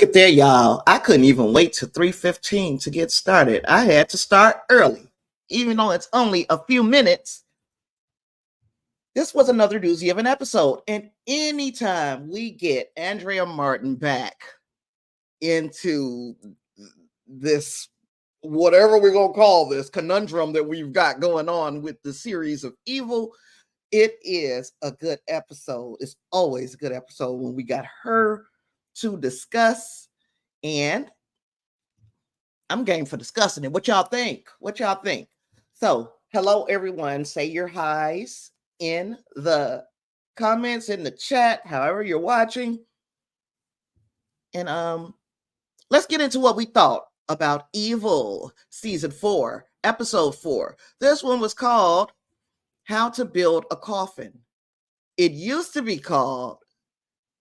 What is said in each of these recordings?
at that, y'all. I couldn't even wait till 3:15 to get started. I had to start early, even though it's only a few minutes. This was another doozy of an episode. And anytime we get Andrea Martin back into this, whatever we're going to call this conundrum that we've got going on with the series of evil, it is a good episode. It's always a good episode when we got her to discuss, and I'm game for discussing it. What y'all think? So, hello everyone. Say your highs in the comments, in the chat, however you're watching. And let's get into what we thought about Evil Season 4, Episode 4. This one was called How to Build a Coffin. It used to be called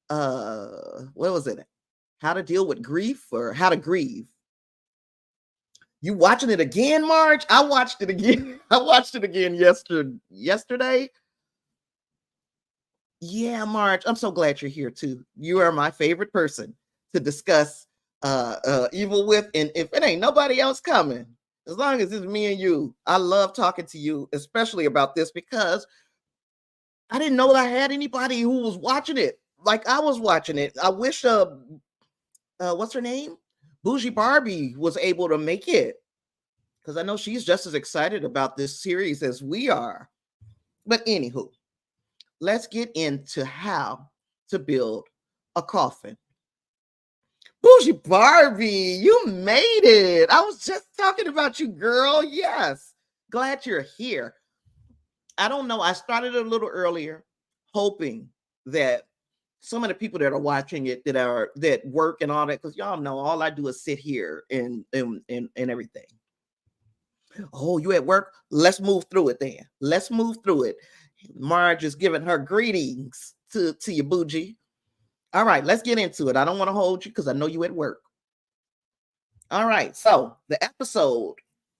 what was it? How to Deal with Grief, or How to Grieve. You watching it again, Marge? I watched it again. Yesterday. Yeah, Marge, I'm so glad you're here too. You are my favorite person to discuss evil with, and if it ain't nobody else coming, as long as it's me and you, I love talking to you, especially about this, because I didn't know that I had anybody who was watching it like I was watching it. I wish what's her name? Bougie Barbie was able to make it, because I know she's just as excited about this series as we are. But anywho, let's get into how to build a coffin. Bougie Barbie, you made it. I was just talking about you, girl. Yes. Glad you're here. I don't know. I started a little earlier, hoping that some of the people that are watching it that work and all that, because y'all know all I do is sit here and everything. Oh, you at work? Let's move through it then. Let's move through it. Marge is giving her greetings to you, Bougie. All right, let's get into it. I don't want to hold you because I know you at work. All right, so the episode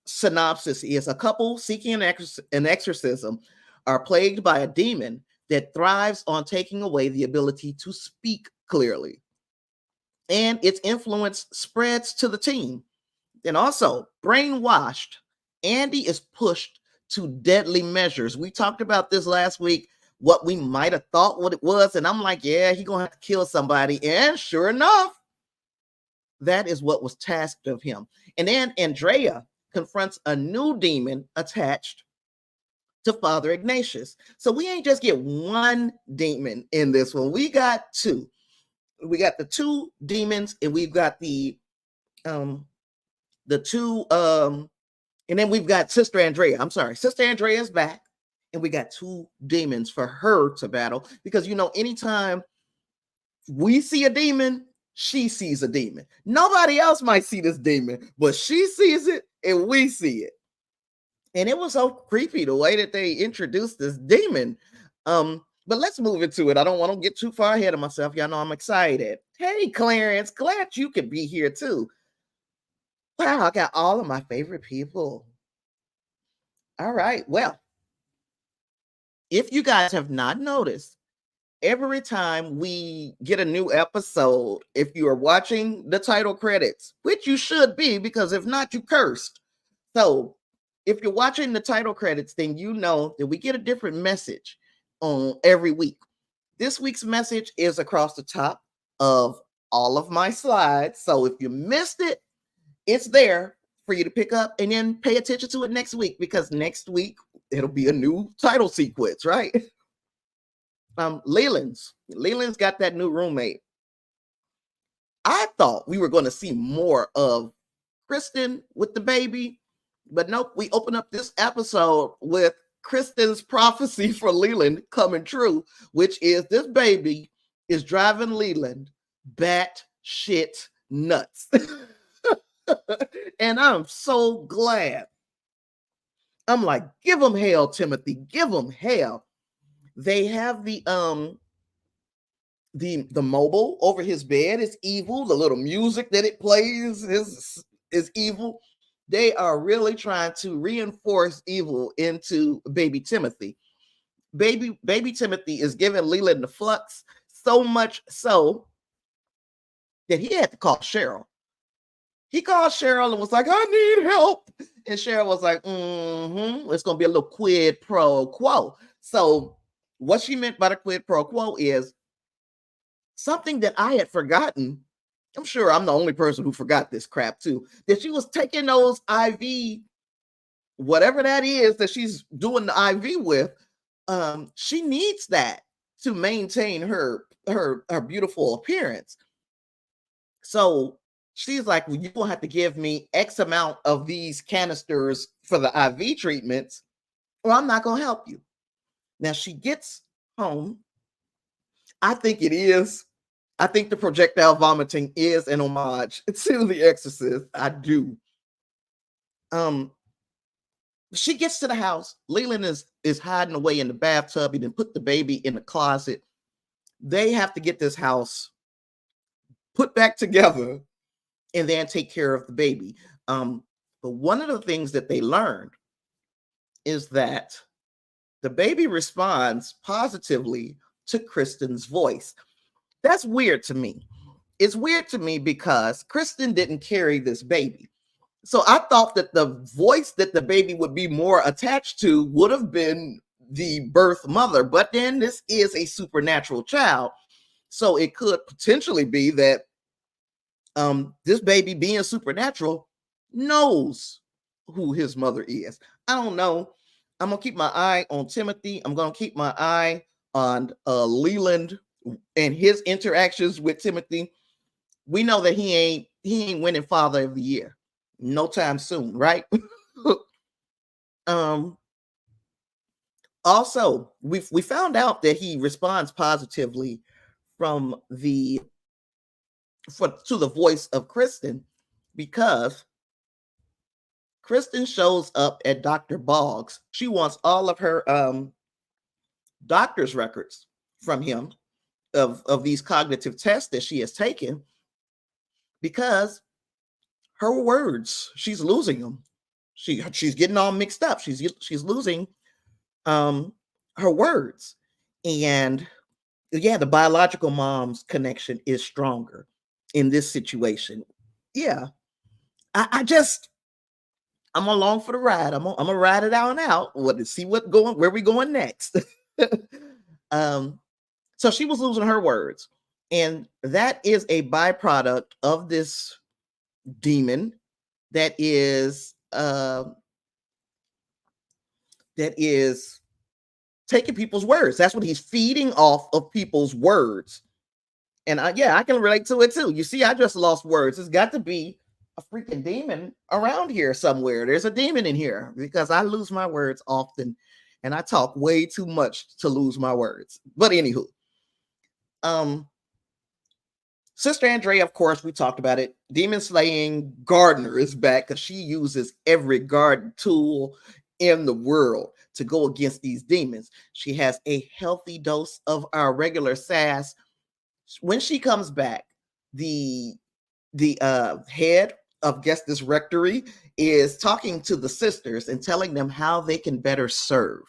synopsis is: a couple seeking an exorcism are plagued by a demon that thrives on taking away the ability to speak clearly. And its influence spreads to the team. And also, brainwashed, Andy is pushed to deadly measures. We talked about this last week, what we might have thought what it was. And I'm like, yeah, he's going to have to kill somebody. And sure enough, that is what was tasked of him. And then Andrea confronts a new demon attached to Father Ignatius. So we ain't just get one demon in this one. We got two. We got the two demons, and we've got the two and then we've got Sister Andrea. I'm sorry, Sister Andrea is back, and we got two demons for her to battle, because anytime we see a demon, she sees a demon. Nobody else might see this demon, but she sees it and we see it. And it was so creepy the way that they introduced this demon. But let's move into it. I don't want to get too far ahead of myself. Y'all know I'm excited. Hey, Clarence, glad you could be here too. Wow, I got all of my favorite people. All right. Well, if you guys have not noticed, every time we get a new episode, if you are watching the title credits, which you should be, because if not, you cursed. So if you're watching the title credits, then you know that we get a different message on every week. This week's message is across the top of all of my slides. So if you missed it, it's there for you to pick up, and then pay attention to it next week, because next week it'll be a new title sequence, right? Leland's got that new roommate. I thought we were going to see more of Kristen with the baby, but nope. We open up this episode with Kristen's prophecy for Leland coming true, which is this baby is driving Leland batshit nuts. And I'm so glad. I'm like, give him hell, Timothy. Give him hell. They have the mobile over his bed is evil. The little music that it plays is evil. They are really trying to reinforce evil into baby Timothy. Baby Timothy is giving Leland the flux, so much so that he had to call Cheryl. He called Cheryl and was like, I need help. And Cheryl was like, it's going to be a little quid pro quo. So what she meant by the quid pro quo is something that I had forgotten. I'm sure I'm the only person who forgot this crap too, that she was taking those IV, whatever that is that she's doing the IV with. She needs that to maintain her beautiful appearance. So she's like, well, you're going to have to give me X amount of these canisters for the IV treatments, or I'm not going to help you. Now she gets home. I think the projectile vomiting is an homage to The Exorcist. I do. She gets to the house. Leland is hiding away in the bathtub. He didn't put the baby in the closet. They have to get this house put back together and then take care of the baby. But one of the things that they learned is that the baby responds positively to Kristen's voice. That's weird to me. It's weird to me because Kristen didn't carry this baby. So I thought that the voice that the baby would be more attached to would have been the birth mother, but then this is a supernatural child. So it could potentially be that this baby, being supernatural, knows who his mother is. I don't know. I'm gonna keep my eye on Timothy. I'm gonna keep my eye on Leland and his interactions with Timothy. We know that he ain't winning Father of the Year no time soon, right? Also, we found out that he responds positively to the voice of Kristen, because Kristen shows up at Dr. Boggs. She wants all of her doctor's records from him of these cognitive tests that she has taken, because her words, she's losing them. She's getting all mixed up. She's losing her words. And yeah, the biological mom's connection is stronger in this situation. Yeah. I'm along for the ride. I'm gonna ride it out and out. To see where we going next. So she was losing her words, and that is a byproduct of this demon that is taking people's words. That's what he's feeding off of people's words. And I can relate to it too. You see, I just lost words. It's got to be a freaking demon around here somewhere. There's a demon in here, because I lose my words often and I talk way too much to lose my words. But anywho, Sister Andrea, of course, we talked about it. Demon slaying gardener is back, because she uses every garden tool in the world to go against these demons. She has a healthy dose of our regular sass. When she comes back, the head of this rectory is talking to the sisters and telling them how they can better serve.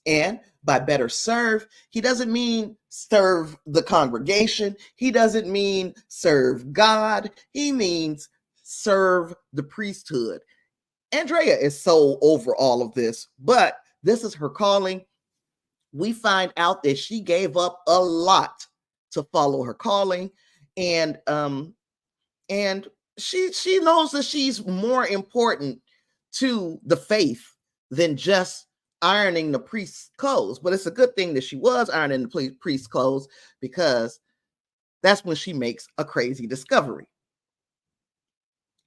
And by better serve, he doesn't mean serve the congregation. He doesn't mean serve God. He means serve the priesthood. Andrea is so over all of this, but this is her calling. We find out that she gave up a lot to follow her calling, and she knows that she's more important to the faith than just ironing the priest's clothes. But it's a good thing that she was ironing the priest's clothes, because that's when she makes a crazy discovery.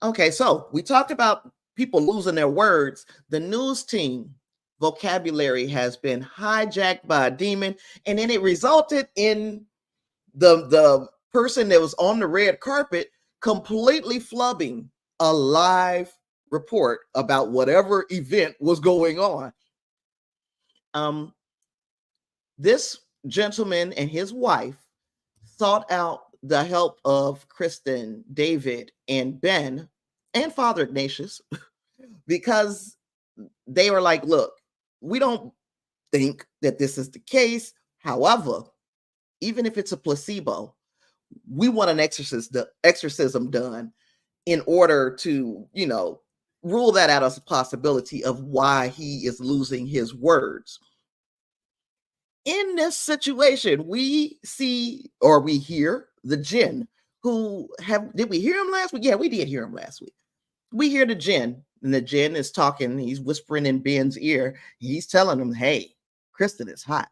Okay, so we talked about people losing their words. The news team vocabulary has been hijacked by a demon, and then it resulted in the person that was on the red carpet completely flubbing a live report about whatever event was going on. This gentleman and his wife sought out the help of Kristen, David, and Ben, and Father Ignatius, because they were like, look, we don't think that this is the case. However, even if it's a placebo, we want an exorcism done in order to, rule that out as a possibility of why he is losing his words. In this situation, we see or we hear the jinn did we hear him last week? Yeah, we did hear him last week. We hear the jinn, and the jinn is talking, he's whispering in Ben's ear. He's telling him, hey, Kristen is hot.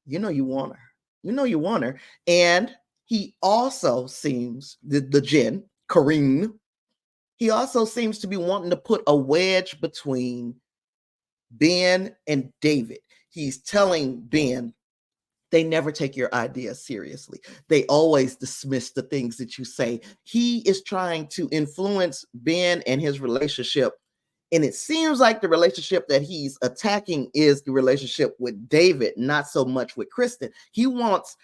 You know you want her. You know you want her. And he also seems, the jinn, Kareem, he also seems to be wanting to put a wedge between Ben and David. He's telling Ben, they never take your ideas seriously. They always dismiss the things that you say. He is trying to influence Ben and his relationship. And it seems like the relationship that he's attacking is the relationship with David, not so much with Kristen. He wants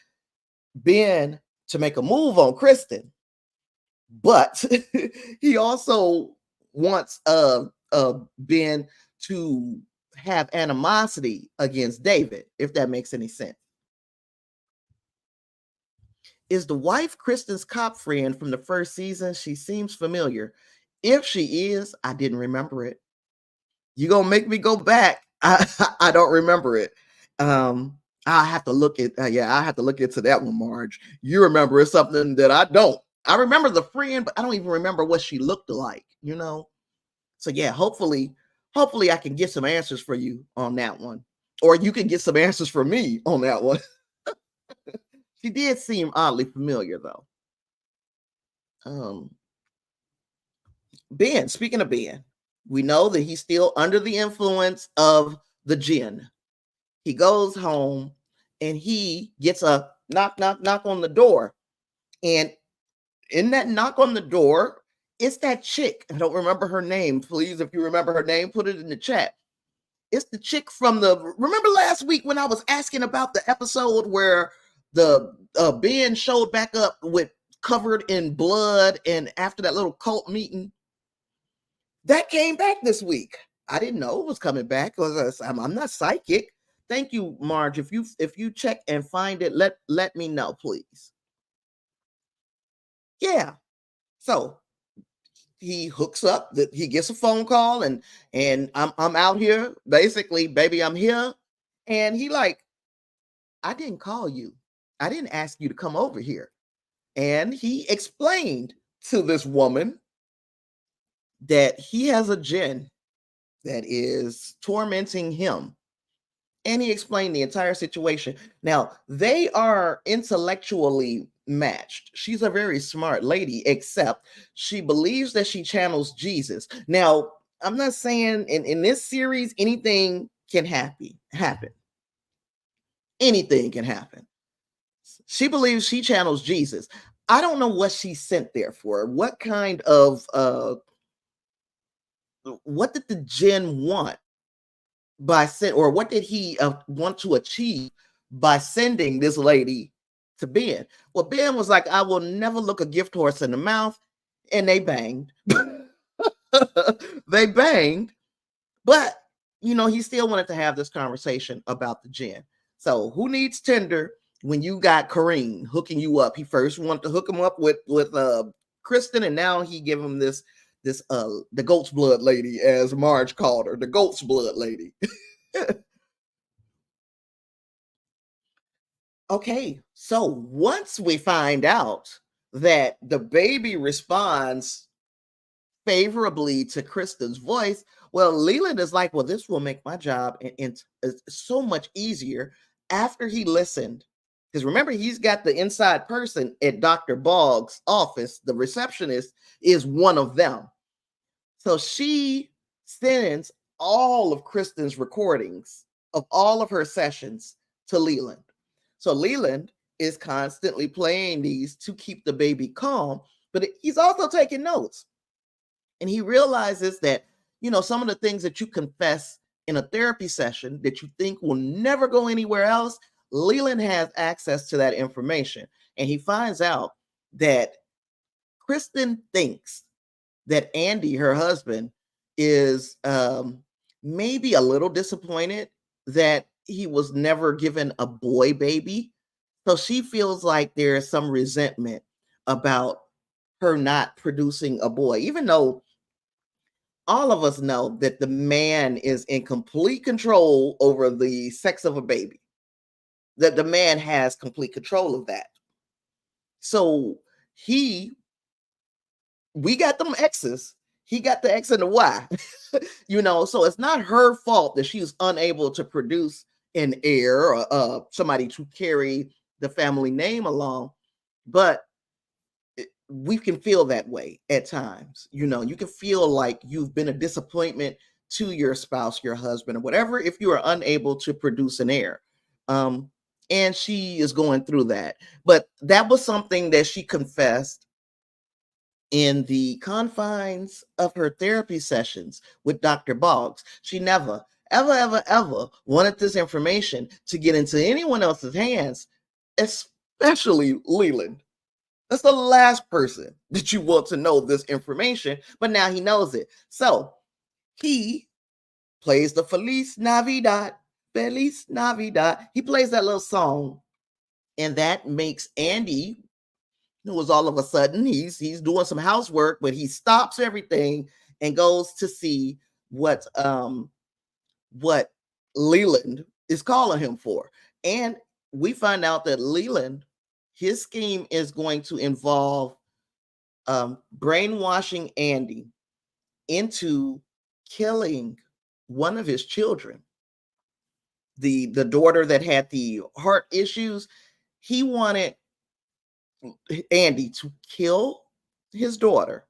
Ben to make a move on Kristen, but he also wants Ben to have animosity against David, if that makes any sense. Is the wife Kristen's cop friend from the first season? She seems familiar. If she is, I didn't remember it. You gonna make me go back? I don't remember it. I have to look at I have to look into that one, Marge. You remember something that I don't. I remember the friend, but I don't even remember what she looked like. So yeah, hopefully I can get some answers for you on that one, or you can get some answers for me on that one. She did seem oddly familiar, though. Ben, speaking of Ben, we know that he's still under the influence of the jinn. He goes home and he gets a knock, knock, knock on the door. And in that knock on the door, it's that chick. I don't remember her name. Please, if you remember her name, put it in the chat. It's the chick from remember last week when I was asking about the episode where the Ben showed back up with covered in blood, and after that little cult meeting, that came back this week. I didn't know it was coming back because I'm not psychic. Thank you, Marge. If you check and find it, let me know, please. Yeah. So he hooks up, that he gets a phone call, and I'm out here, basically, baby, I'm here. And he like, I didn't call you. I didn't ask you to come over here. And he explained to this woman that he has a jinn that is tormenting him. And he explained the entire situation. Now, they are intellectually matched. She's a very smart lady, except she believes that she channels Jesus. Now, I'm not saying in this series anything can happen. Anything can happen. She believes she channels Jesus. I don't know what she's sent there for. What kind of what did the jinn want by send, or what did he want to achieve by sending this lady to Ben? Well, Ben was like, I will never look a gift horse in the mouth, and they banged. They banged, but he still wanted to have this conversation about the jinn. So who needs Tinder when you got Kareem hooking you up? He first wanted to hook him up with Kristen, and now he give him this the goat's blood lady, as Marge called her, the goat's blood lady. Okay, so once we find out that the baby responds favorably to Kristen's voice, well, Leland is like, well, this will make my job and so much easier. After he listened, because remember, he's got the inside person at Dr. Boggs' office. The receptionist is one of them. So she sends all of Kristen's recordings of all of her sessions to Leland. So Leland is constantly playing these to keep the baby calm, but he's also taking notes. And he realizes that, some of the things that you confess in a therapy session that you think will never go anywhere else, Leland has access to that information. And he finds out that Kristen thinks that Andy, her husband, is maybe a little disappointed that he was never given a boy baby. So she feels like there is some resentment about her not producing a boy, even though all of us know that the man is in complete control over the sex of a baby, that the man has complete control of that. So he, we got them X's. He got the X and the Y, so it's not her fault that she's unable to produce an heir or somebody to carry the family name along. But we can feel that way at times. You can feel like you've been a disappointment to your spouse, your husband, or whatever, if you are unable to produce an heir. And she is going through that. But that was something that she confessed in the confines of her therapy sessions with Dr. Boggs. She never, ever, ever, ever wanted this information to get into anyone else's hands, especially Leland. That's the last person that you want to know this information, but now he knows it. So he plays the Feliz Navidad. He plays that little song, and that makes Andy, who was all of a sudden, he's doing some housework, but he stops everything and goes to see what Leland is calling him for. And we find out that Leland, his scheme is going to involve brainwashing Andy into killing one of his children, the daughter that had the heart issues. He wanted Andy to kill his daughter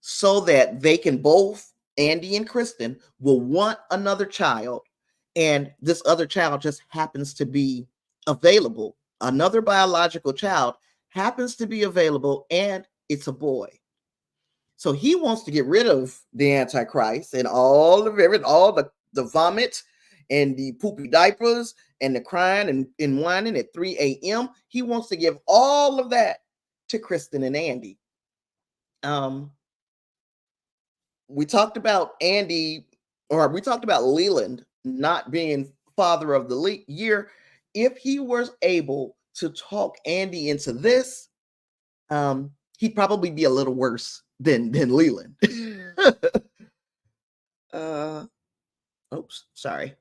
so that they can both, Andy and Kristen, will want another child, and this other child just happens to be available. Another biological child happens to be available, and it's a boy. So he wants to get rid of the Antichrist and all of it, all the vomit and the poopy diapers and the crying and whining at 3 a.m. He wants to give all of that to Kristen and Andy. We talked about Leland not being father of the year. If he was able to talk Andy into this, he'd probably be a little worse than Leland. Oops, sorry.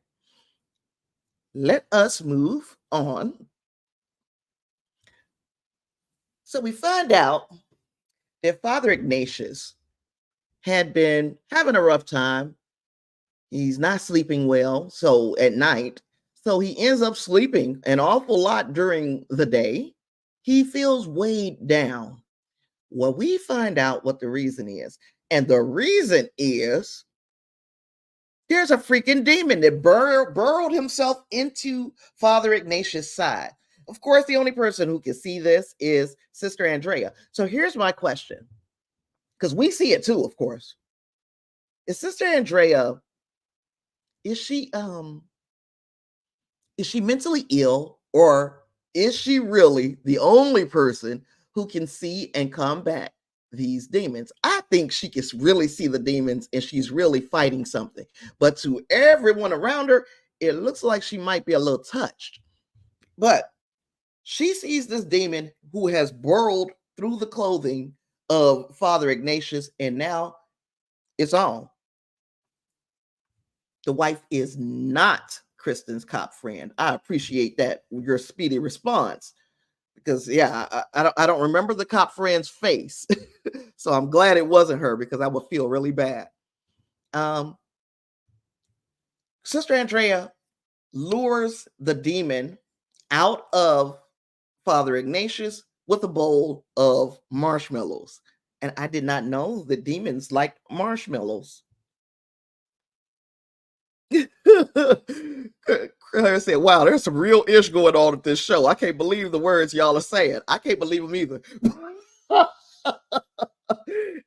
Let us move on. So we find out that Father Ignatius had been having a rough time. He's not sleeping well, so at night. So he ends up sleeping an awful lot during the day. He feels weighed down. Well, we find out what the reason is. And the reason is there's a freaking demon that burrowed himself into Father Ignatius' side. Of course, the only person who can see this is Sister Andrea. So here's my question, because we see it too, of course. Is Sister Andrea, is she mentally ill, or is she really the only person who can see and combat these demons? I think she can really see the demons and she's really fighting something. But to everyone around her, it looks like she might be a little touched. But she sees this demon who has burrowed through the clothing of Father Ignatius, and now it's on. The wife is not Kristen's cop friend. I appreciate that, your speedy response, because I don't remember the cop friend's face. So I'm glad it wasn't her, because I would feel really bad. Sister Andrea lures the demon out of Father Ignatius with a bowl of marshmallows. And I did not know that demons like marshmallows. Claire said, wow, there's some real ish going on at this show. I can't believe the words y'all are saying. I can't believe them either.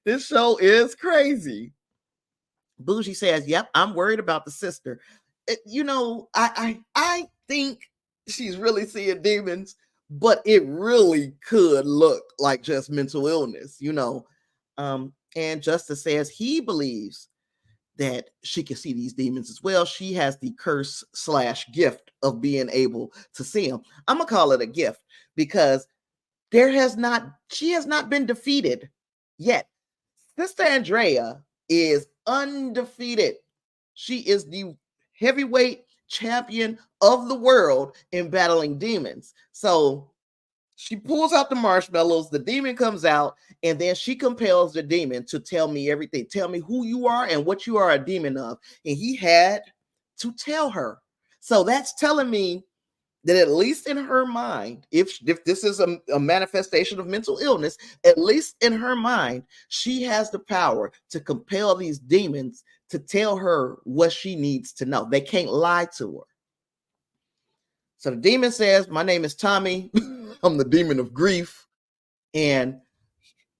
This show is crazy. Bougie says, yep, I'm worried about the sister. I think she's really seeing demons, but it really could look like just mental illness, and Justice says he believes that she can see these demons as well. She has the curse/gift of being able to see them. I'm gonna call it a gift, because she has not been defeated yet. Sister Andrea is undefeated. She is the heavyweight champion of the world in battling demons. So she pulls out the marshmallows, the demon comes out, and then she compels the demon to tell me everything. Tell me who you are and what you are a demon of. And he had to tell her. So that's telling me that at least in her mind, if this is a manifestation of mental illness, at least in her mind, she has the power to compel these demons to tell her what she needs to know. They can't lie to her. So the demon says, my name is Tommy. I'm the demon of grief. And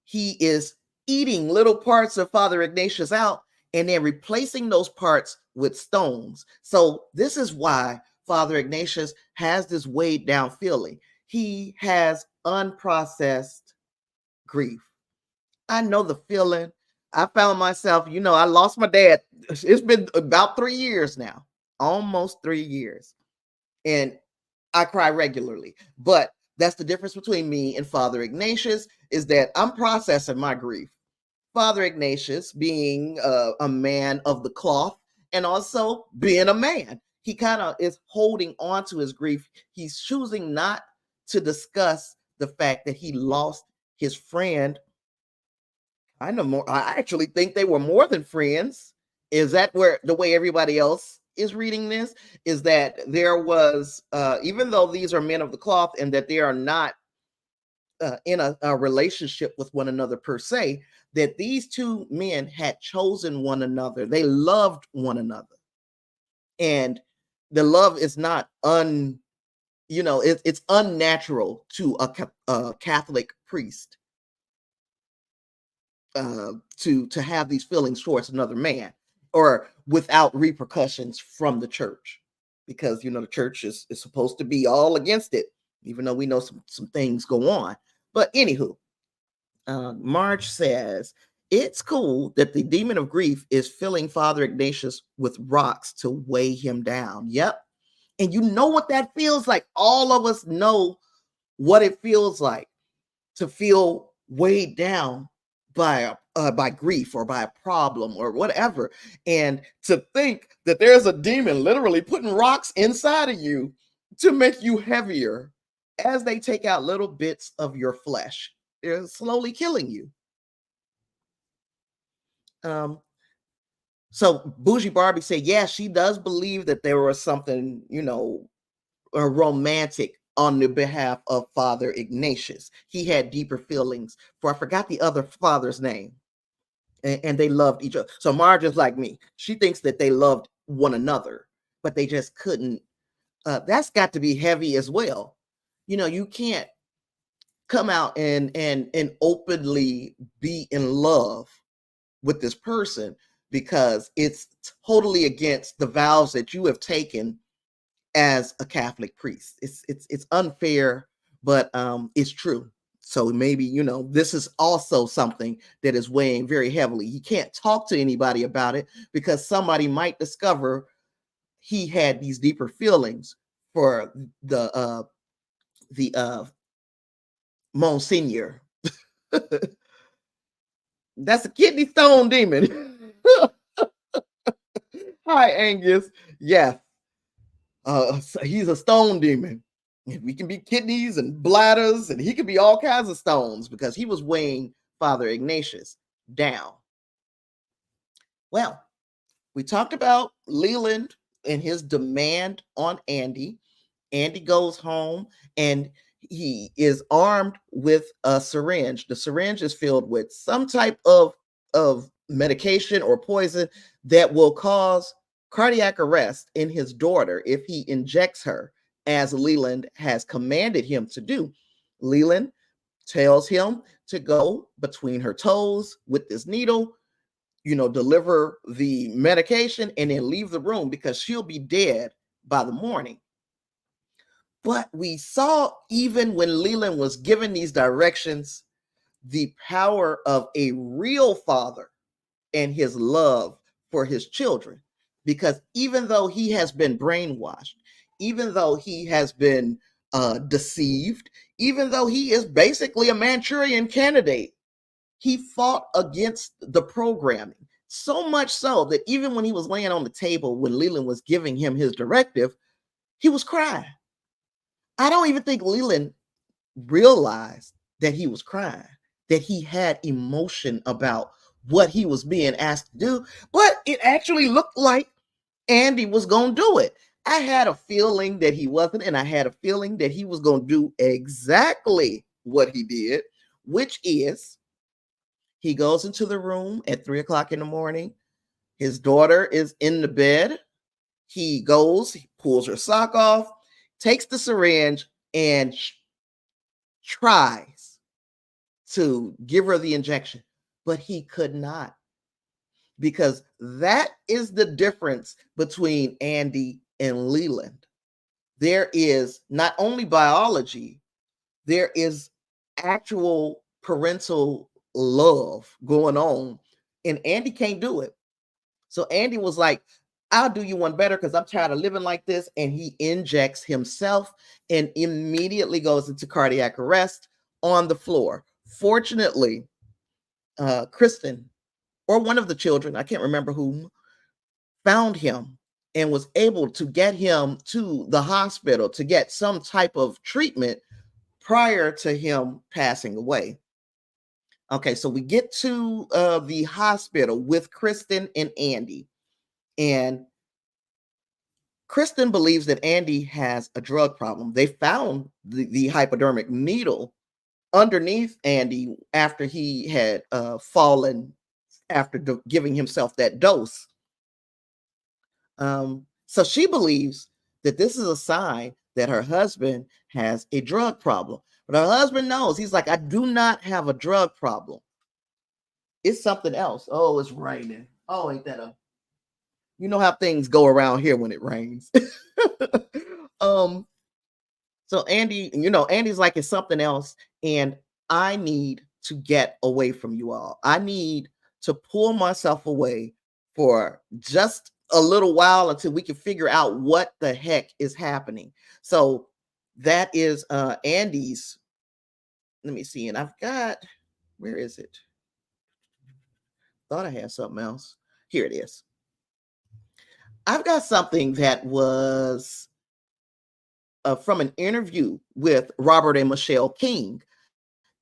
he is eating little parts of Father Ignatius out and then replacing those parts with stones. So this is why Father Ignatius has this weighed down feeling. He has unprocessed grief. I know the feeling. I found myself, I lost my dad. It's been about 3 years now, almost 3 years. And I cry regularly. But that's the difference between me and Father Ignatius, is that I'm processing my grief. Father Ignatius being a man of the cloth and also being a man. He kind of is holding on to his grief. He's choosing not to discuss the fact that he lost his friend. I know more. I actually think they were more than friends. Is that where the way everybody else is reading this? Is that there was, even though these are men of the cloth and that they are not in a relationship with one another per se, that these two men had chosen one another. They loved one another. And the love is not it's unnatural to a Catholic priest to have these feelings towards another man, or without repercussions from the church, because the church is supposed to be all against it, even though we know some things go on. But anywho, Marge says it's cool that the demon of grief is filling Father Ignatius with rocks to weigh him down. Yep. And you know what that feels like. All of us know what it feels like to feel weighed down by grief or by a problem or whatever. And to think that there's a demon literally putting rocks inside of you to make you heavier as they take out little bits of your flesh. They're slowly killing you. So Bougie Barbie said, yeah, she does believe that there was something, romantic on the behalf of Father Ignatius. He had deeper feelings for, I forgot the other father's name. And they loved each other. So Marge is like me. She thinks that they loved one another, but they just couldn't. That's got to be heavy as well. You can't come out and openly be in love with this person because it's totally against the vows that you have taken as a Catholic priest. It's unfair, but it's true. So maybe, this is also something that is weighing very heavily. He can't talk to anybody about it because somebody might discover he had these deeper feelings for the Monsignor. That's a kidney stone demon. Hi, Angus. Yeah. He's a stone demon. We can be kidneys and bladders, and he could be all kinds of stones because he was weighing Father Ignatius down. Well, we talked about Leland and his demand on Andy. Andy goes home and he is armed with a syringe. The syringe is filled with some type of medication or poison that will cause cardiac arrest in his daughter if he injects her, as Leland has commanded him to do. Leland tells him to go between her toes with this needle, deliver the medication, and then leave the room because she'll be dead by the morning. But we saw, even when Leland was given these directions, the power of a real father and his love for his children. Because even though he has been brainwashed, even though he has been deceived, even though he is basically a Manchurian candidate. He fought against the programming, so much so that even when he was laying on the table, when Leland was giving him his directive, he was crying. I don't even think Leland realized that he was crying, that he had emotion about what he was being asked to do, but it actually looked like Andy was going to do it. I had a feeling that he wasn't, and I had a feeling that he was going to do exactly what he did, which is he goes into the room at 3 o'clock in the morning. His daughter is in the bed. He goes, he pulls her sock off, takes the syringe, and tries to give her the injection, but he could not, because that is the difference between Andy and Leland. There is not only biology, there is actual parental love going on, and Andy can't do it. So Andy was like, I'll do you one better because I'm tired of living like this. And he injects himself and immediately goes into cardiac arrest on the floor. Fortunately, Kristen, or one of the children, I can't remember whom, found him and was able to get him to the hospital to get some type of treatment prior to him passing away. Okay, so we get to the hospital with Kristen and Andy. And Kristen believes that Andy has a drug problem. They found the hypodermic needle underneath Andy after he had fallen after giving himself that dose. So she believes that this is a sign that her husband has a drug problem. But her husband knows. He's like, I do not have a drug problem. It's something else. Oh, it's raining. Oh, ain't that a... You know how things go around here when it rains. um, so Andy, Andy's like, it's something else, and I need to get away from you all. I need to pull myself away for just a little while until we can figure out what the heck is happening. So that is Andy's. Let me see, and I've got, where is it? Thought I had something else. Here it is. I've got something that was from an interview with Robert and Michelle King,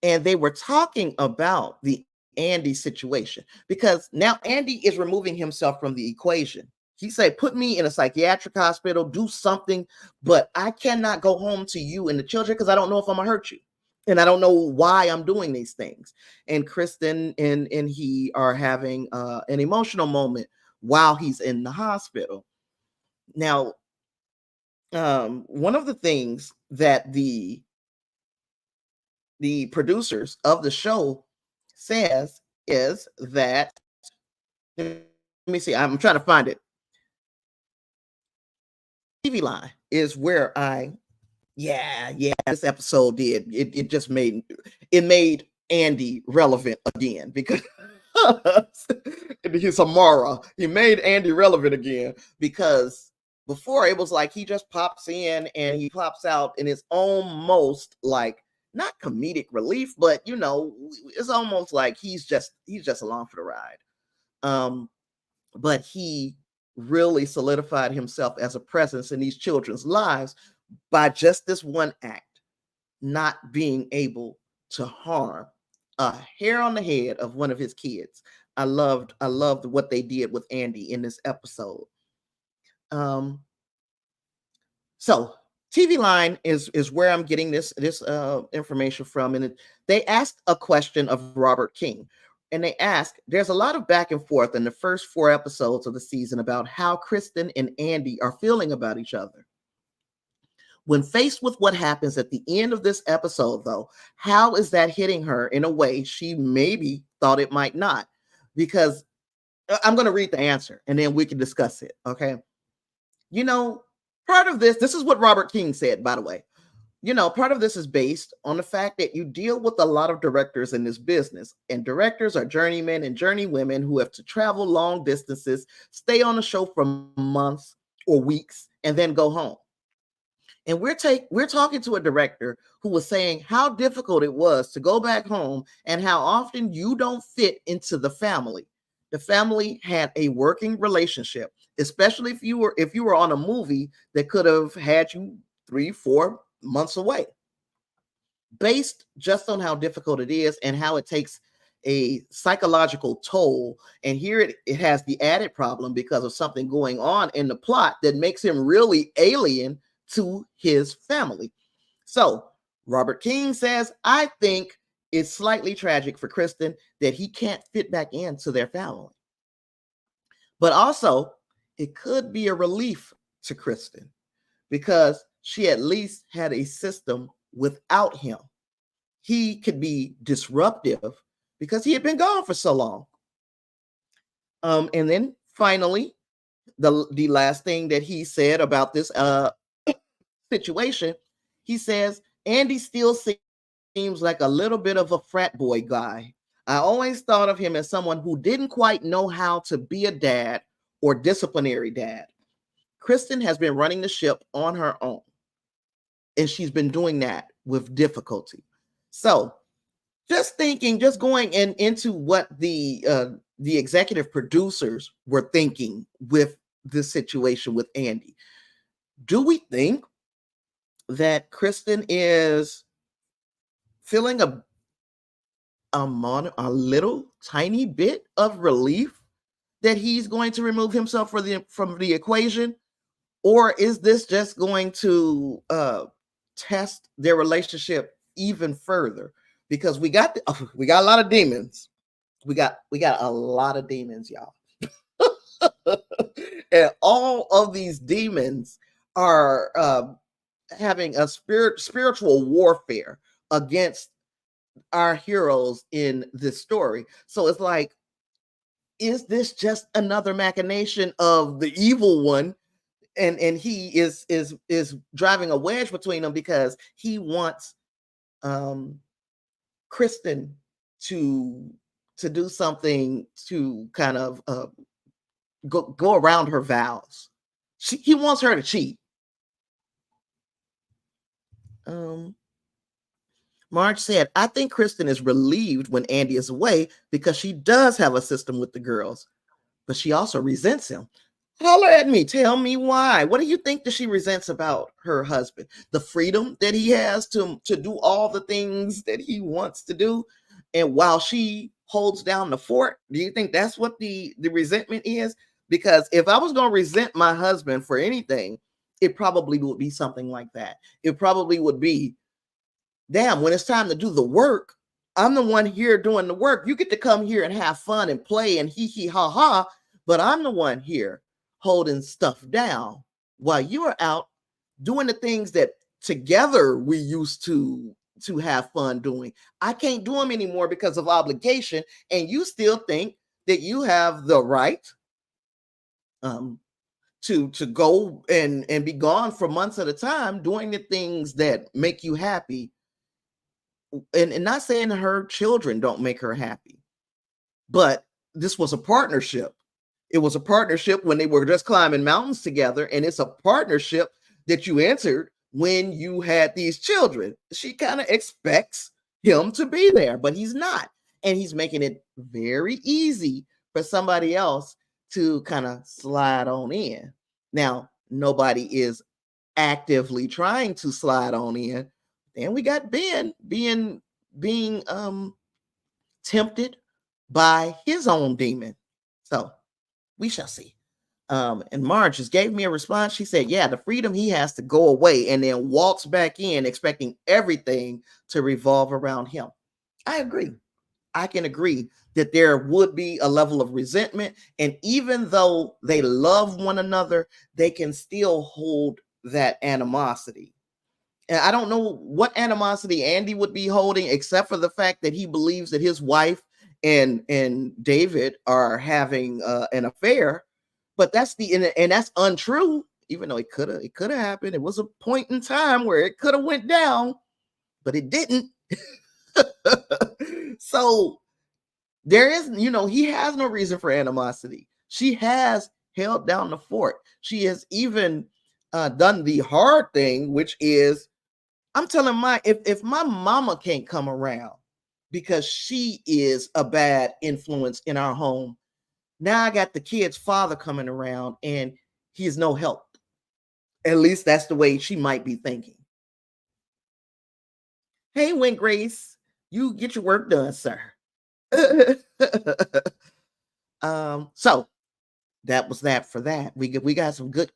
and they were talking about the Andy situation, because now Andy is removing himself from the equation. He said, put me in a psychiatric hospital, do something, but I cannot go home to you and the children because I don't know if I'm gonna hurt you. And I don't know why I'm doing these things. And Kristen and he are having an emotional moment while he's in the hospital. Now, one of the things that the producers of the show says is that, let me see, I'm trying to find it. TV line is where this episode did. It just made Andy relevant again, because he's Samara. He made Andy relevant again, because before it was like he just pops in and he pops out, and it's almost like not comedic relief, but it's almost like he's just along for the ride. But he really solidified himself as a presence in these children's lives by just this one act, not being able to harm a hair on the head of one of his kids. I loved what they did with Andy in this episode. So TV Line is where I'm getting this information from, and they asked a question of Robert King, and they asked, there's a lot of back and forth in the first 4 episodes of the season about how Kristen and Andy are feeling about each other. When faced with what happens at the end of this episode, though, how is that hitting her in a way she maybe thought it might not? Because I'm going to read the answer and then we can discuss it. Okay. Part of this is what Robert King said, by the way. Part of this is based on the fact that you deal with a lot of directors in this business, and directors are journeymen and journeywomen who have to travel long distances, stay on the show for months or weeks, and then go home. And we're talking to a director who was saying how difficult it was to go back home and how often you don't fit into the family. The family had a working relationship, especially if you were on a movie that could have had you 3-4 months away, based just on how difficult it is and how it takes a psychological toll. And here it has the added problem because of something going on in the plot that makes him really alien to his family. So Robert King says, I think it's slightly tragic for Kristen that he can't fit back into their family. But also, it could be a relief to Kristen because she at least had a system without him. He could be disruptive because he had been gone for so long. And then finally, the last thing that he said about this situation, he says, Andy still seems like a little bit of a frat boy guy. I always thought of him as someone who didn't quite know how to be a dad or disciplinary dad. Kristen has been running the ship on her own, and she's been doing that with difficulty. So just going into what the executive producers were thinking with this situation with Andy. Do we think that Kristen is feeling a little tiny bit of relief that he's going to remove himself from the equation, or is this just going to test their relationship even further? Because we got a lot of demons. We got a lot of demons, y'all. And all of these demons are having a spiritual warfare against our heroes in this story. So it's like, is this just another machination of the evil one? And he is driving a wedge between them because he wants Kristen to do something to kind of go around her vows. He wants her to cheat. Marge said, I think Kristen is relieved when Andy is away because she does have a system with the girls, but she also resents him. Holler at me. Tell me why. What do you think that she resents about her husband? The freedom that he has to do all the things that he wants to do. And while she holds down the fort, do you think that's what the resentment is? Because if I was going to resent my husband for anything, it probably would be something like that. It probably would be, damn, when it's time to do the work, I'm the one here doing the work. You get to come here and have fun and play and hee hee ha ha, but I'm the one here holding stuff down while you're out doing the things that together we used to have fun doing. I can't do them anymore because of obligation, and you still think that you have the right to go and be gone for months at a time doing the things that make you happy. And not saying her children don't make her happy, but this was a partnership. It was a partnership when they were just climbing mountains together, and it's a partnership that you entered when you had these children. She kind of expects him to be there, but he's not. And he's making it very easy for somebody else to kind of slide on in. Now, nobody is actively trying to slide on in. And we got Ben being tempted by his own demon. So we shall see. And Marge just gave me a response. She said, yeah, the freedom he has to go away and then walks back in expecting everything to revolve around him. I agree. I can agree that there would be a level of resentment. And even though they love one another, they can still hold that animosity. And I don't know what animosity Andy would be holding, except for the fact that he believes that his wife and David are having an affair. But that's and that's untrue, even though it could have happened. It was a point in time where it could have went down, but it didn't. So there is, he has no reason for animosity. She has held down the fort. She has even done the hard thing, which is I'm telling my if my mama can't come around because she is a bad influence in our home, now I got the kid's father coming around and he's no help. At least that's the way she might be thinking. Hey, Win Grace, you get your work done, sir. So that was that for that. We got some good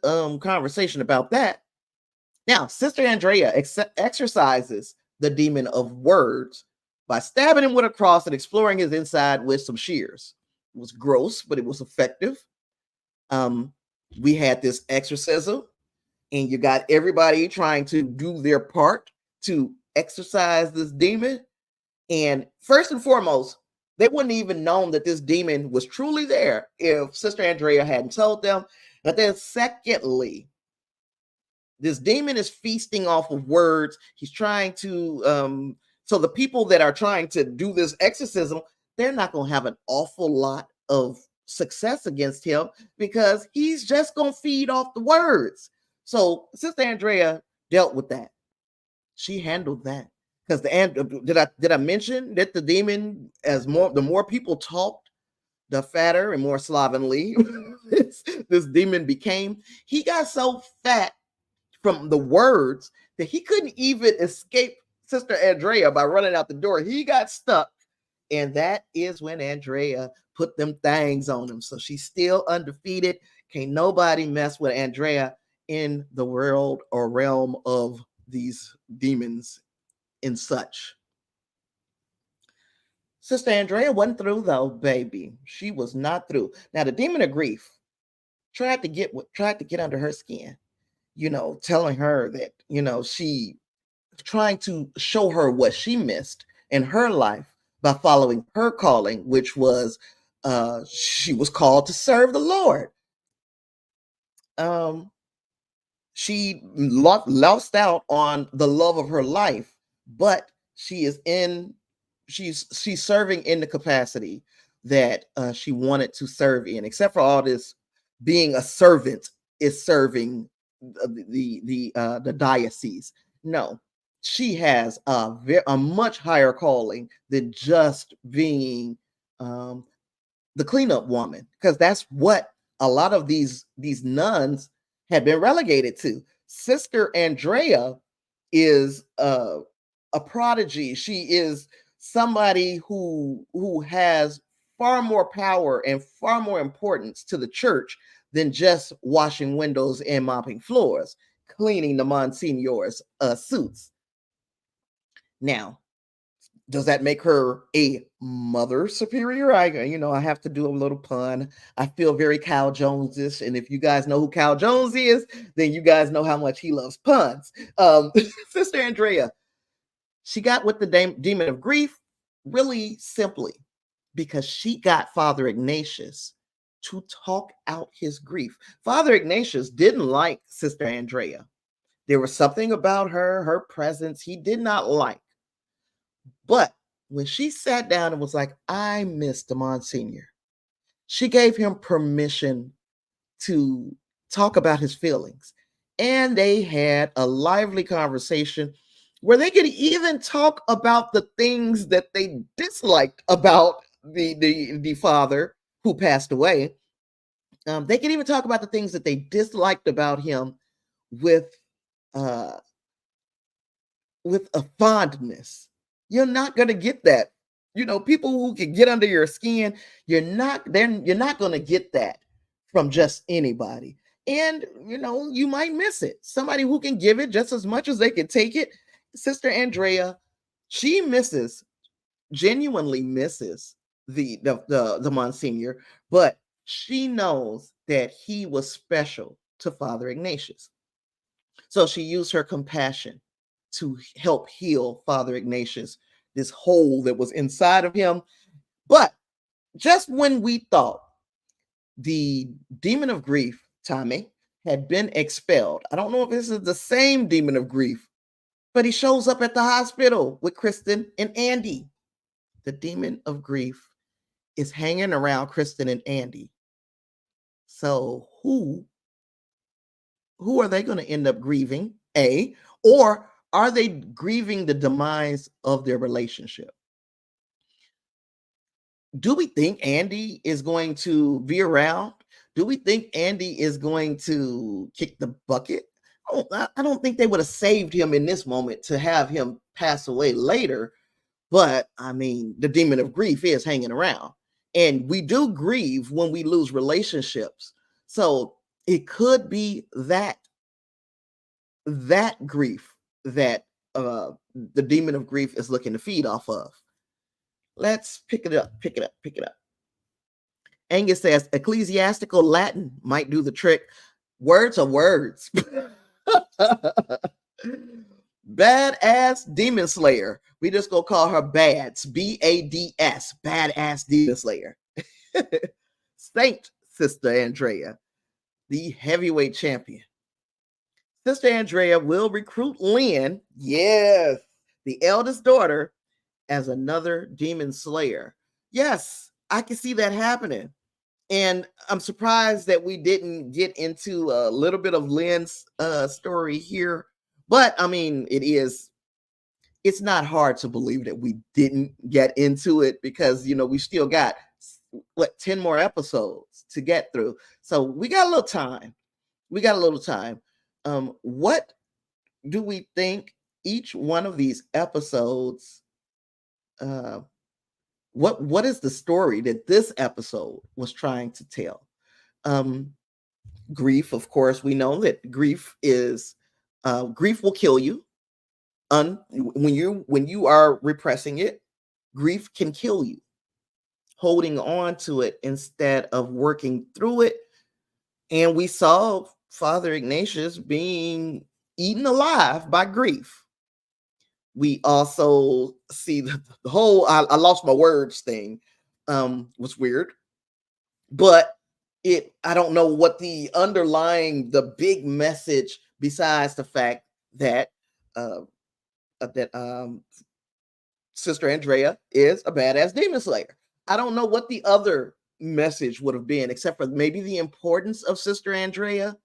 conversation about that. Now, Sister Andrea exercises the demon of words by stabbing him with a cross and exploring his inside with some shears. It was gross, but it was effective. Um, we had this exorcism, and you got everybody trying to do their part to exorcise this demon. And first and foremost, they wouldn't even known that this demon was truly there if Sister Andrea hadn't told them. But then, secondly, this demon is feasting off of words. He's trying to, so the people that are trying to do this exorcism, they're not going to have an awful lot of success against him because he's just going to feed off the words. So Sister Andrea dealt with that. She handled that because did I mention that the demon, the more people talked, the fatter and more slovenly this demon became. He got so fat from the words that he couldn't even escape Sister Andrea by running out the door. He got stuck. And that is when Andrea put them things on him. So she's still undefeated. Can't nobody mess with Andrea in the world or realm of these demons and such. Sister Andrea wasn't through though, baby. She was not through. Now the demon of grief tried to get under her skin, telling her that, she trying to show her what she missed in her life by following her calling, which was she was called to serve the Lord. She lost out on the love of her life, but she's serving in the capacity that she wanted to serve in, except for all this being a servant is serving the diocese. No, she has a much higher calling than just being the cleanup woman, because that's what a lot of these nuns had been relegated to. Sister Andrea is a prodigy. She is somebody who has far more power and far more importance to the church than just washing windows and mopping floors, cleaning the Monsignor's suits. Now, does that make her a mother superior? I have to do a little pun. I feel very Cal Jones-ish, and if you guys know who Cal Jones is, then you guys know how much he loves puns. Sister Andrea, she got with the demon of grief really simply because she got Father Ignatius to talk out his grief. Father Ignatius didn't like Sister Andrea. There was something about her presence he did not like. But when she sat down and was like, I miss the Monsignor, she gave him permission to talk about his feelings. And they had a lively conversation where they could even talk about the things that they disliked about the father who passed away. They could even talk about the things that they disliked about him with uh, a fondness. You're not going to get that. People who can get under your skin, you're not going to get that from just anybody. And you might miss it. Somebody who can give it just as much as they can take it. Sister Andrea, she genuinely misses the Monsignor, but she knows that he was special to Father Ignatius. So she used her compassion to help heal Father Ignatius, this hole that was inside of him. But just when we thought the demon of grief, Tommy, had been expelled, I don't know if this is the same demon of grief, but he shows up at the hospital with Kristen and Andy. The demon of grief is hanging around Kristen and Andy. So who who are they going to end up grieving? A, or are they grieving the demise of their relationship? Do we think Andy is going to be around? Do we think Andy is going to kick the bucket? I don't think they would have saved him in this moment to have him pass away later. But I mean, the demon of grief is hanging around. And we do grieve when we lose relationships. So it could be that grief that the demon of grief is looking to feed off of. Let's pick it up. Angus says ecclesiastical Latin might do the trick. Words are words. Badass demon slayer. We just gonna call her Bads. Bads. Badass demon slayer. Saint Sister Andrea, the heavyweight champion. Sister Andrea will recruit Lynn, yes, the eldest daughter, as another demon slayer. Yes, I can see that happening. And I'm surprised that we didn't get into a little bit of Lynn's story here. But I mean, it's not hard to believe that we didn't get into it because, we still got 10 more episodes to get through. So we got a little time. What do we think each one of these episodes, what is the story that this episode was trying to tell? Grief, of course, we know that grief will kill you. When you are repressing it, grief can kill you. Holding on to it instead of working through it. And we saw Father Ignatius being eaten alive by grief. We also see the whole I lost my words thing was weird, but I don't know what the big message besides the fact that Sister Andrea is a badass demon slayer. I don't know what the other message would have been, except for maybe the importance of Sister Andrea,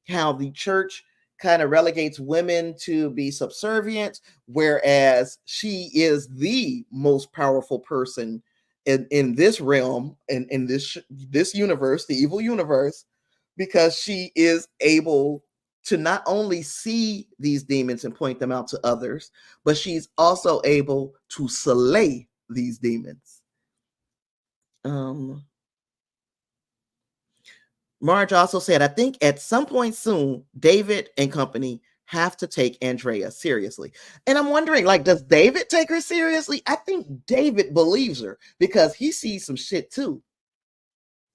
how the church kind of relegates women to be subservient, whereas she is the most powerful person in this realm, in this universe, the evil universe, because she is able to not only see these demons and point them out to others, but she's also able to slay these demons. Marge also said, I think at some point soon, David and company have to take Andrea seriously. And I'm wondering, does David take her seriously? I think David believes her because he sees some shit too.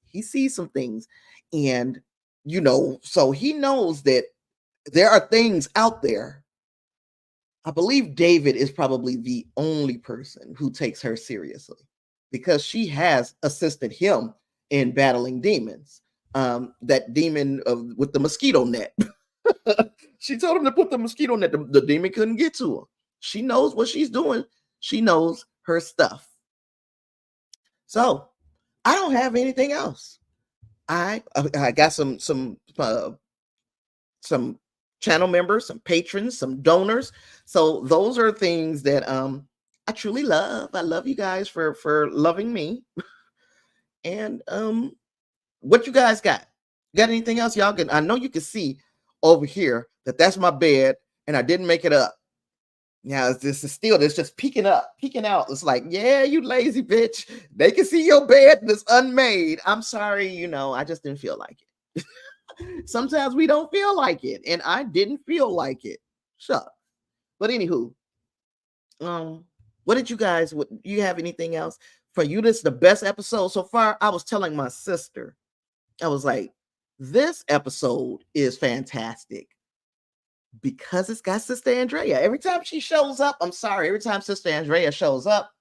He sees some things. And, so he knows that there are things out there. I believe David is probably the only person who takes her seriously because she has assisted him in battling demons. That demon with the mosquito net. She told him to put the mosquito net. The demon couldn't get to her. She knows what she's doing. She knows her stuff. So I don't have anything else. I got some channel members, some patrons, some donors. So those are things that I truly love. I love you guys for loving me. And what you guys got? Got anything else? Y'all can, I know you can see over here that's my bed, and I didn't make it up. Now this is still this just peeking out. It's like, yeah, you lazy bitch. They can see your bed that's unmade. I'm sorry, I just didn't feel like it. Sometimes we don't feel like it, and I didn't feel like it. Shucks. But anywho, what did you guys? What you have anything else for you? This is the best episode so far. I was telling my sister, I was like, this episode is fantastic because it's got Sister Andrea. Every time she shows up, every time Sister Andrea shows up,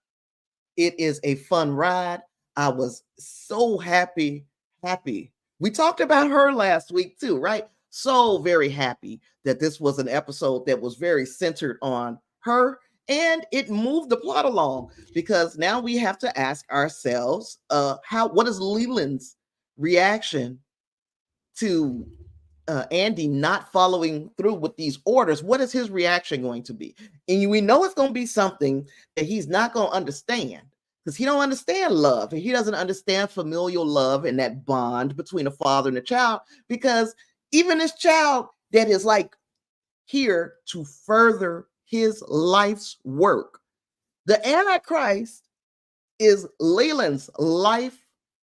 it is a fun ride. I was so happy. We talked about her last week too, right? So very happy that this was an episode that was very centered on her, and it moved the plot along because now we have to ask ourselves, what is Leland's reaction to Andy not following through with these orders, what is his reaction going to be? And we know it's going to be something that he's not going to understand, because he don't understand love, and he doesn't understand familial love and that bond between a father and a child, because even this child that is like here to further his life's work, the Antichrist is Leland's life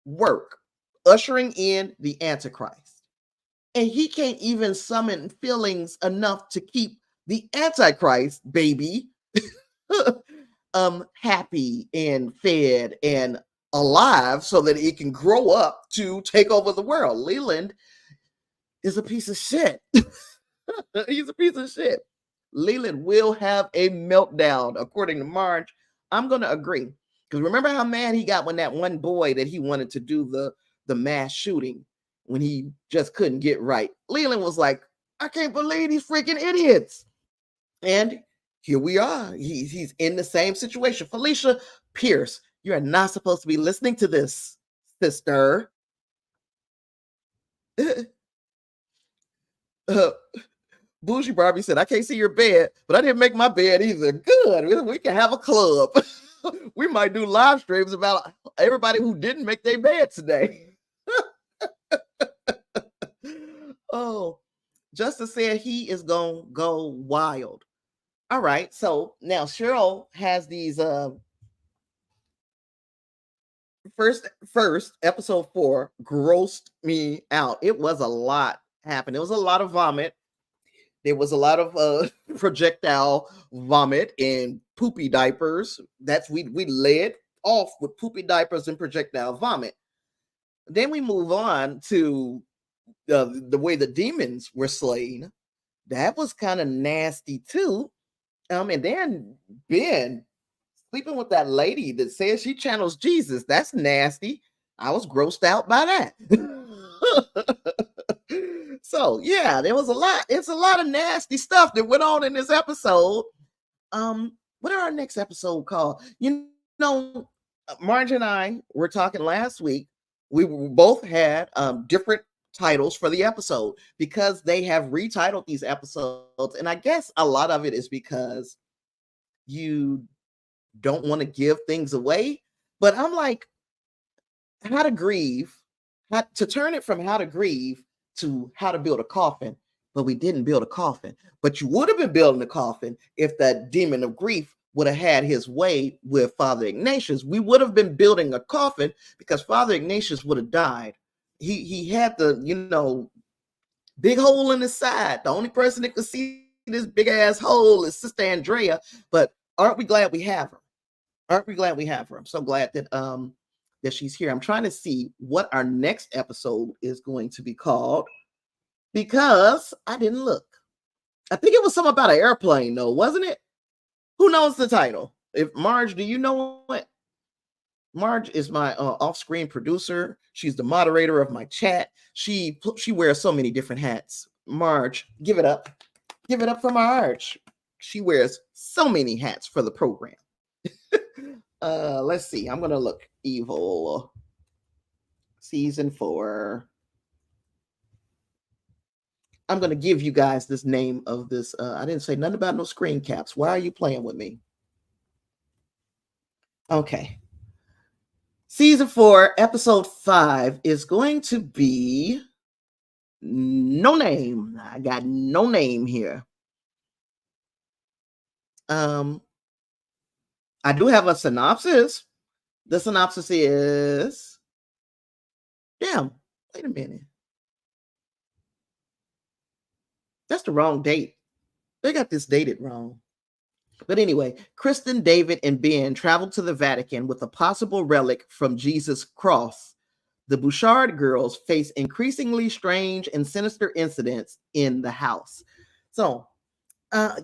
work, ushering in the Antichrist. And he can't even summon feelings enough to keep the Antichrist baby happy and fed and alive so that it can grow up to take over the world. Leland is a piece of shit. He's a piece of shit. Leland will have a meltdown, according to Marge. I'm going to agree. Because remember how mad he got when that one boy that he wanted to do the mass shooting, when he just couldn't get right. Leland was like, I can't believe these freaking idiots. And here we are. He's in the same situation. Felicia Pierce, you are not supposed to be listening to this, sister. Bougie Barbie said, I can't see your bed, but I didn't make my bed either. Good. We can have a club. We might do live streams about everybody who didn't make their bed today. Oh, Justice said he is going to go wild. All right. So now Cheryl has these first episode 4 grossed me out. It was a lot happened. It was a lot of vomit. There was a lot of projectile vomit and poopy diapers. That's we led off with poopy diapers and projectile vomit. Then we move on to the way the demons were slain. That was kind of nasty too. And then Ben sleeping with that lady that says she channels Jesus. That's nasty. I was grossed out by that. So yeah, there was a lot. It's a lot of nasty stuff that went on in this episode. What are our next episode called? You know, Marge and I were talking last week. We both had different titles for the episode because they have retitled these episodes, and I guess a lot of it is because you don't want to give things away. But I'm like, how to grieve, to turn it from how to grieve to how to build a coffin, but we didn't build a coffin. But you would have been building a coffin if that demon of grief would have had his way with Father Ignatius. We would have been building a coffin because Father Ignatius would have died. He had the, big hole in his side. The only person that could see this big ass hole is Sister Andrea. But aren't we glad we have her? Aren't we glad we have her? I'm so glad that she's here. I'm trying to see what our next episode is going to be called because I didn't look. I think it was something about an airplane, though, wasn't it? Who knows the title? If Marge, do you know it? Marge is my off-screen producer. She's the moderator of my chat. She wears so many different hats. Marge, give it up. Give it up for Marge. She wears so many hats for the program. Let's see. I'm gonna look. Evil season 4. I'm gonna give you guys this name of this. I didn't say nothing about no screen caps. Why are you playing with me? Okay. Season 4, episode 5 is going to be No Name. I got no name here. I do have a synopsis. The synopsis is, damn, wait a minute. That's the wrong date. They got this dated wrong. But anyway, Kristen, David, and Ben traveled to the Vatican with a possible relic from Jesus' cross. The Bouchard girls face increasingly strange and sinister incidents in the house. So,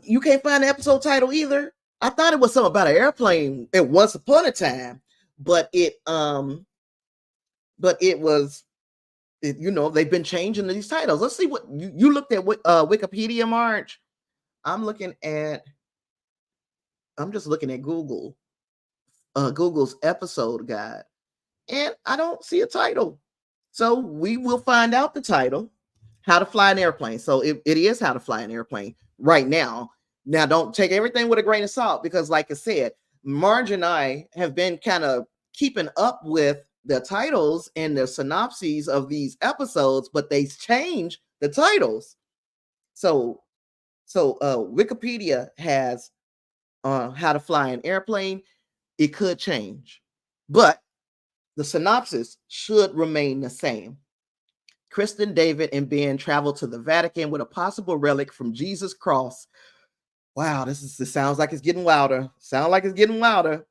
you can't find the episode title either. I thought it was something about an airplane at once upon a time, but it was, they've been changing these titles. Let's see what you looked at. Wikipedia, Marge. I'm just looking at Google's episode guide, and I don't see a title. So we will find out the title, How to Fly an Airplane. So it is How to Fly an Airplane right now. Now, don't take everything with a grain of salt because, like I said, Marge and I have been kind of keeping up with the titles and the synopses of these episodes, but they change the titles. So, Wikipedia has How to Fly an Airplane. It could change, but the synopsis should remain the same. Kristen, David, and Ben travel to the Vatican with a possible relic from Jesus' cross. Wow, this sounds like it's getting wilder. Sound like it's getting wilder.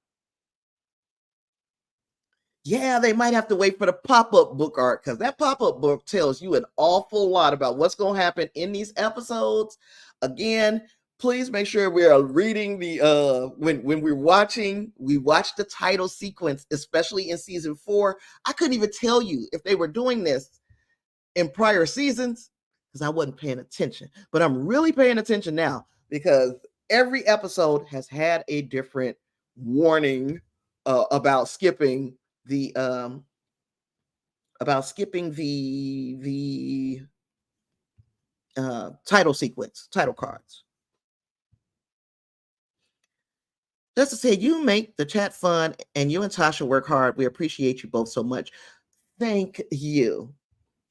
Yeah, they might have to wait for the pop-up book art because that pop-up book tells you an awful lot about what's going to happen in these episodes. Again, please make sure we are reading the when we're watching, we watch the title sequence, especially in season 4. I couldn't even tell you if they were doing this in prior seasons because I wasn't paying attention, but I'm really paying attention now because every episode has had a different warning about skipping the title sequence, title cards. Just to say, you make the chat fun and you and Tasha work hard. We appreciate you both so much. Thank you.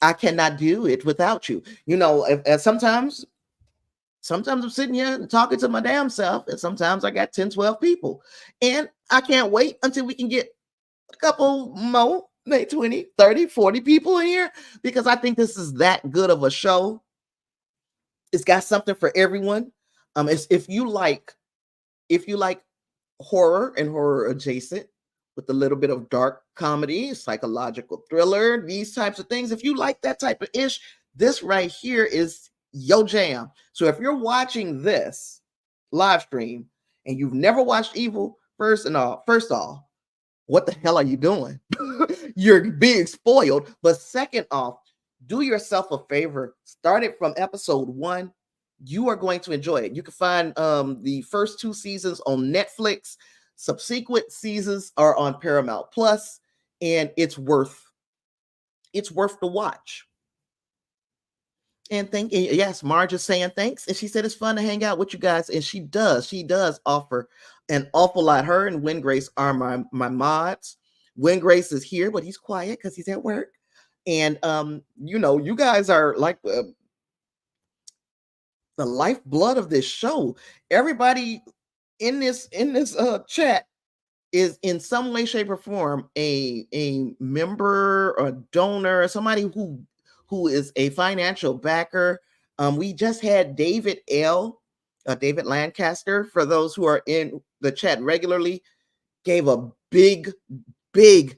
I cannot do it without you. You know, sometimes I'm sitting here and talking to my damn self, and sometimes I got 10, 12 people. And I can't wait until we can get a couple more, maybe 20, 30, 40 people in here because I think this is that good of a show. It's got something for everyone. If you like horror and horror adjacent with a little bit of dark comedy, psychological thriller, these types of things, if you like that type of ish, this right here is your jam. So if you're watching this live stream and you've never watched Evil, first off, what the hell are you doing? You're being spoiled. But second off, do yourself a favor. Start it from episode 1. You are going to enjoy it. You can find the first 2 seasons on Netflix. Subsequent seasons are on Paramount Plus, and it's worth the watch. And yes, Marge is saying thanks, and she said it's fun to hang out with you guys, and she does offer an awful lot. Her and Win Grace are my mods. Win Grace is here, but he's quiet because he's at work. And you guys are like the lifeblood of this show. Everybody in this chat is in some way, shape, or form a member or donor, somebody who is a financial backer. We just had David Lancaster, for those who are in the chat regularly, gave a big,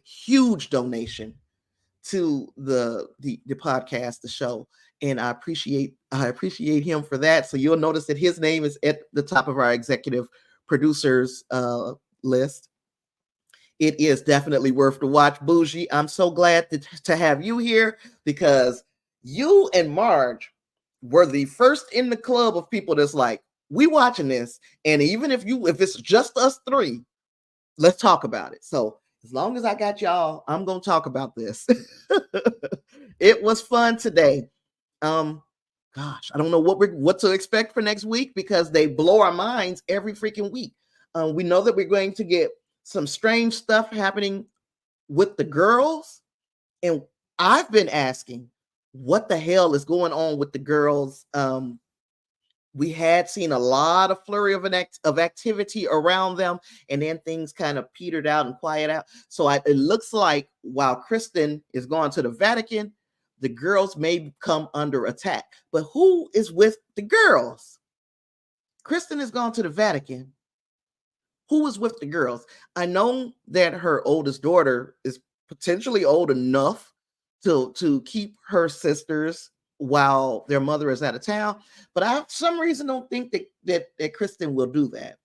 huge donation to the podcast, the show. And I appreciate him for that. So you'll notice that his name is at the top of our executive producers list. It is definitely worth the watch. Bougie, I'm so glad to have you here because you and Marge were the first in the club of people that's like, we watching this. And even if it's just us 3, let's talk about it. So as long as I got y'all, I'm going to talk about this. It was fun today. Gosh, I don't know what to expect for next week because they blow our minds every freaking week. We know that we're going to get some strange stuff happening with the girls. And I've been asking, what the hell is going on with the girls? We had seen a lot of flurry of activity around them, and then things kind of petered out and quiet out. So it looks like while Kristen is going to the Vatican, the girls may come under attack. But who is with the girls? Kristen is going to the Vatican. Who is with the girls? I know that her oldest daughter is potentially old enough to keep her sisters while their mother is out of town, but I for some reason don't think that Kristen will do that.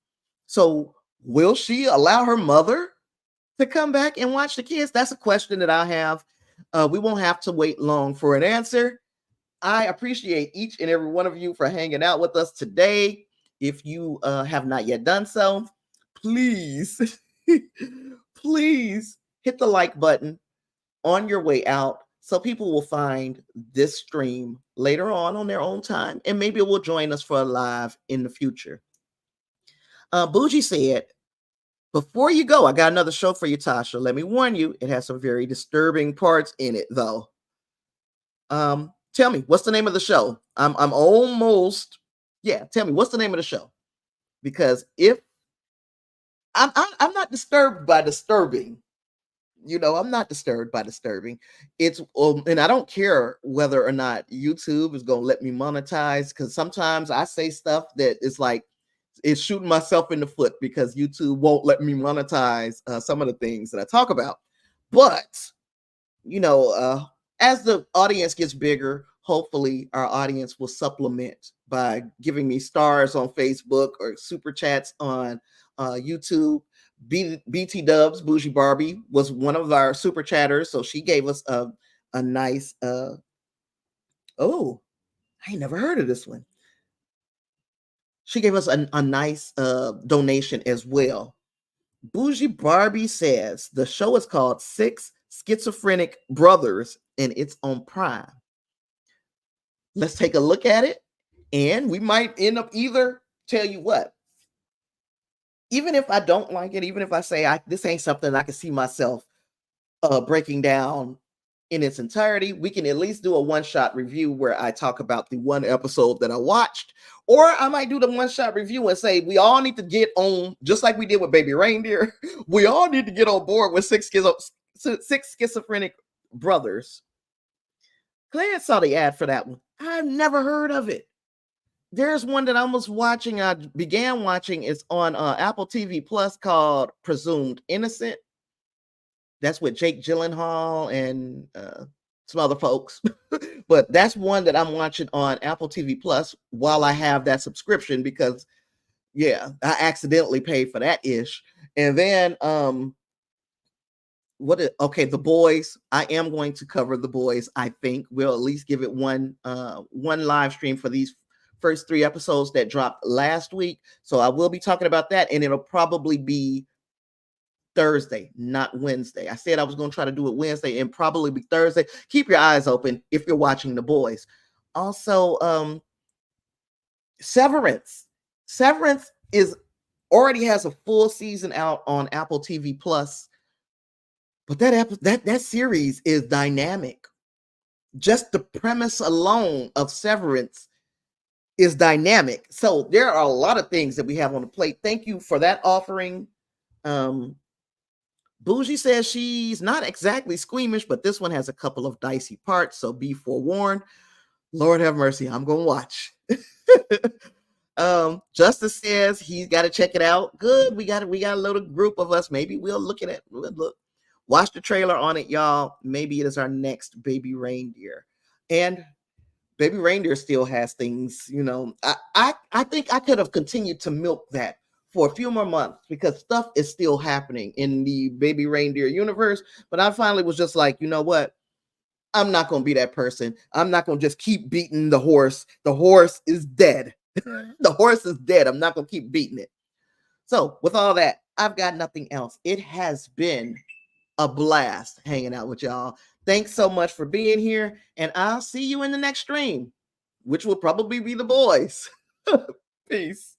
So will she allow her mother to come back and watch the kids? That's a question that I have. We won't have to wait long for an answer. I appreciate each and every one of you for hanging out with us today. If you have not yet done so, please, please hit the like button on your way out. So people will find this stream later on their own time, and maybe it will join us for a live in the future. Bougie said, before you go, I got another show for you, Tasha. Let me warn you, it has some very disturbing parts in it, though. Tell me, what's the name of the show? I'm almost, yeah. Tell me, what's the name of the show? Because if I'm not disturbed by disturbing, I'm not disturbed by disturbing. It's and I don't care whether or not YouTube is gonna let me monetize, because sometimes I say stuff that is like it's shooting myself in the foot because YouTube won't let me monetize some of the things that I talk about. But as the audience gets bigger, hopefully our audience will supplement by giving me stars on Facebook or super chats on YouTube. BT Dubs, Bougie Barbie, was one of our super chatters, so she gave us a nice. Oh, I ain't never heard of this one. She gave us a nice donation as well. Bougie Barbie says the show is called Six Schizophrenic Brothers and it's on Prime. Let's take a look at it, and we might end up either tell you what. Even if I don't like it, even if I say this ain't something I can see myself breaking down in its entirety, we can at least do a one-shot review where I talk about the one episode that I watched, or I might do the one-shot review and say we all need to get on, just like we did with Baby Reindeer. We all need to get on board with six schizophrenic brothers. Glad saw the ad for that one. I've never heard of it. There's one that I began watching. It's on Apple TV Plus called Presumed Innocent. That's with Jake Gyllenhaal and some other folks. But that's one that I'm watching on Apple TV Plus while I have that subscription because, I accidentally paid for that ish. And then, The Boys. I am going to cover The Boys. I think we'll at least give it one live stream for these first 3 episodes that dropped last week. So I will be talking about that, and it'll probably be Thursday, not Wednesday. I said I was going to try to do it Wednesday and probably be Thursday. Keep your eyes open if you're watching The Boys. Also, Severance. Severance already has a full season out on Apple TV Plus. But that series is dynamic. Just the premise alone of Severance is dynamic. So there are a lot of things that we have on the plate. Thank you for that offering. Bougie says she's not exactly squeamish, but this one has a couple of dicey parts, so be forewarned. Lord have mercy, I'm gonna watch. Justice says he's got to check it out. Good, we got a little group of us. Maybe we'll look at it. Watch the trailer on it, y'all. Maybe it is our next Baby Reindeer. And Baby Reindeer still has things, I think I could have continued to milk that for a few more months because stuff is still happening in the Baby Reindeer universe. But I finally was just like, you know what? I'm not going to be that person. I'm not going to just keep beating the horse. The horse is dead. The horse is dead. I'm not going to keep beating it. So with all that, I've got nothing else. It has been a blast hanging out with y'all. Thanks so much for being here, and I'll see you in the next stream, which will probably be The Boys. Peace.